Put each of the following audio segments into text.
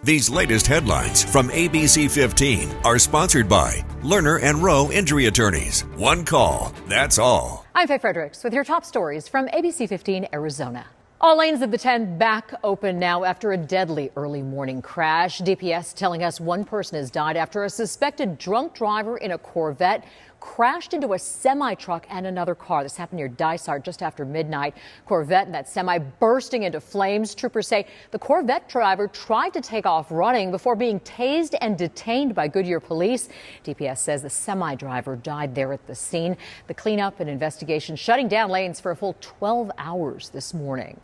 These latest headlines from ABC15 are sponsored by Lerner and Rowe Injury Attorneys. One call, that's all. I'm Faye Fredericks with your top stories from ABC15 Arizona. All lanes of the 10 back open now after a deadly early morning crash. DPS telling us one person has died after a suspected drunk driver in a Corvette crashed into a semi-truck and another car. This happened near Dysart just after midnight. Corvette and that semi bursting into flames. Troopers say the Corvette driver tried to take off running before being tased and detained by Goodyear police. DPS says the semi driver died there at the scene. The cleanup and investigation shutting down lanes for a full 12 hours this morning.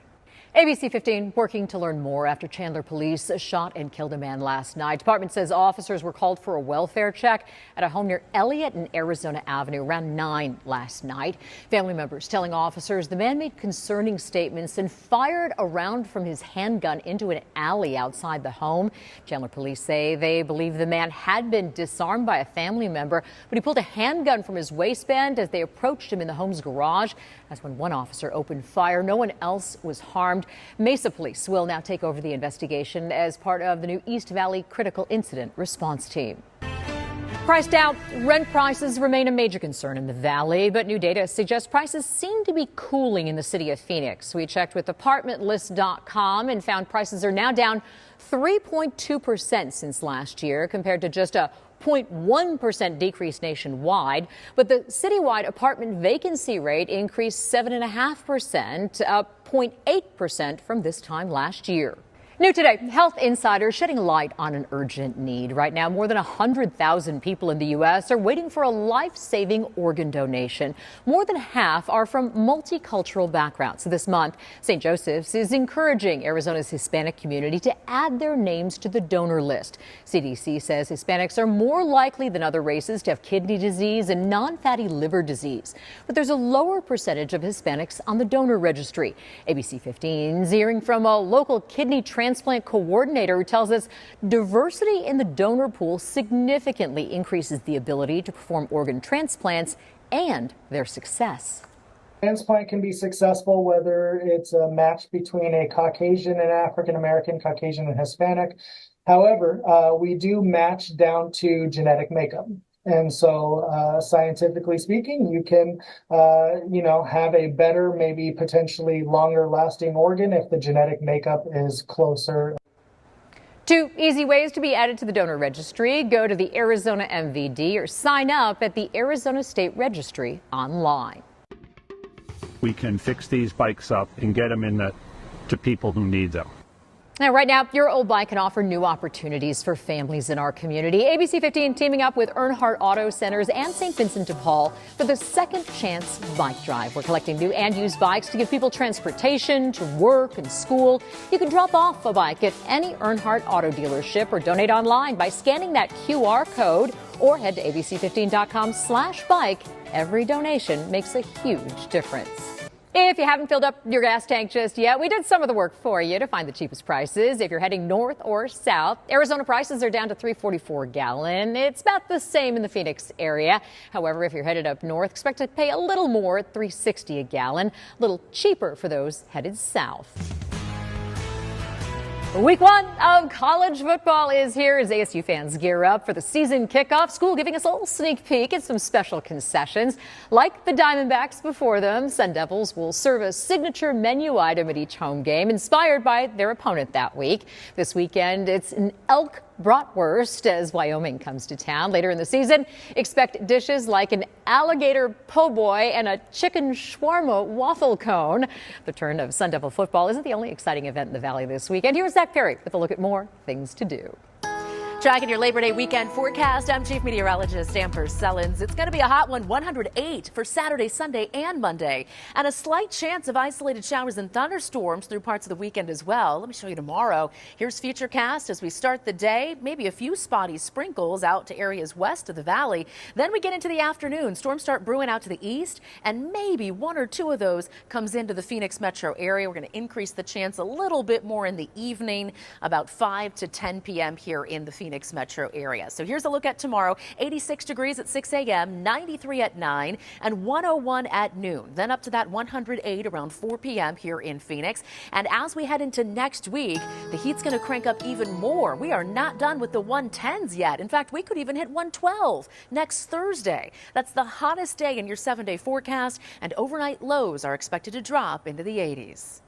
ABC 15 working to learn more after Chandler police shot and killed a man last night. Department says officers were called for a welfare check at a home near Elliott and Arizona Avenue around 9 last night. Family members telling officers the man made concerning statements and fired a round from his handgun into an alley outside the home. Chandler police say they believe the man had been disarmed by a family member, but he pulled a handgun from his waistband as they approached him in the home's garage. That's when one officer opened fire. No one else was harmed. Mesa Police will now take over the investigation as part of the new East Valley Critical Incident Response Team. Priced out, rent prices remain a major concern in the valley, but new data suggests prices seem to be cooling in the city of Phoenix. We checked with apartmentlist.com and found prices are now down 3.2% since last year, compared to just a 0.1% decrease nationwide. But the citywide apartment vacancy rate increased 7.5%, up 0.8% from this time last year. New today, Health Insider shedding light on an urgent need. Right now, more than 100,000 people in the U.S. are waiting for a life-saving organ donation. More than half are from multicultural backgrounds. So this month, St. Joseph's is encouraging Arizona's Hispanic community to add their names to the donor list. CDC says Hispanics are more likely than other races to have kidney disease and non-fatty liver disease. But there's a lower percentage of Hispanics on the donor registry. ABC 15's hearing from a local kidney transplant coordinator who tells us diversity in the donor pool significantly increases the ability to perform organ transplants and their success. Transplant can be successful whether it's a match between a Caucasian and African American, Caucasian and Hispanic. However, we do match down to genetic makeup. And so scientifically speaking, you can, have a better, maybe potentially longer lasting organ if the genetic makeup is closer. 2 easy ways to be added to the donor registry. Go to the Arizona MVD or sign up at the Arizona State Registry online. We can fix these bikes up and get them to people who need them. Now, right now, your old bike can offer new opportunities for families in our community. ABC 15 teaming up with Earnhardt Auto Centers and St. Vincent de Paul for the Second Chance Bike Drive. We're collecting new and used bikes to give people transportation to work and school. You can drop off a bike at any Earnhardt Auto dealership or donate online by scanning that QR code or head to abc15.com/bike. Every donation makes a huge difference. If you haven't filled up your gas tank just yet, we did some of the work for you to find the cheapest prices. If you're heading north or south, Arizona prices are down to $3.44 a gallon. It's about the same in the Phoenix area. However, if you're headed up north, expect to pay a little more at $3.60 a gallon, a little cheaper for those headed south. Week 1 of college football is here as ASU fans gear up for the season kickoff. School giving us a little sneak peek at some special concessions. Like the Diamondbacks before them, Sun Devils will serve a signature menu item at each home game, inspired by their opponent that week. This weekend, it's an elk bratwurst as Wyoming comes to town. Later in the season, expect dishes like an alligator po' boy and a chicken shawarma waffle cone. The turn of Sun Devil football isn't the only exciting event in the Valley this weekend. Here's Zach Perry with a look at more things to do. Tracking your Labor Day weekend forecast, I'm Chief Meteorologist Amber Sellens. It's going to be a hot one, 108 for Saturday, Sunday, and Monday, and a slight chance of isolated showers and thunderstorms through parts of the weekend as well. Let me show you tomorrow. Here's Futurecast as we start the day. Maybe a few spotty sprinkles out to areas west of the valley. Then we get into the afternoon. Storms start brewing out to the east, and maybe 1 or 2 of those comes into the Phoenix metro area. We're going to increase the chance a little bit more in the evening, about 5 to 10 p.m. here in the Phoenix Phoenix metro area. So here's a look at tomorrow. 86 degrees at 6 a.m., 93 at 9, and 101 at noon. Then up to that 108 around 4 p.m. here in Phoenix. And as we head into next week, the heat's going to crank up even more. We are not done with the 110s yet. In fact, we could even hit 112 next Thursday. That's the hottest day in your 7-day forecast, and overnight lows are expected to drop into the 80s.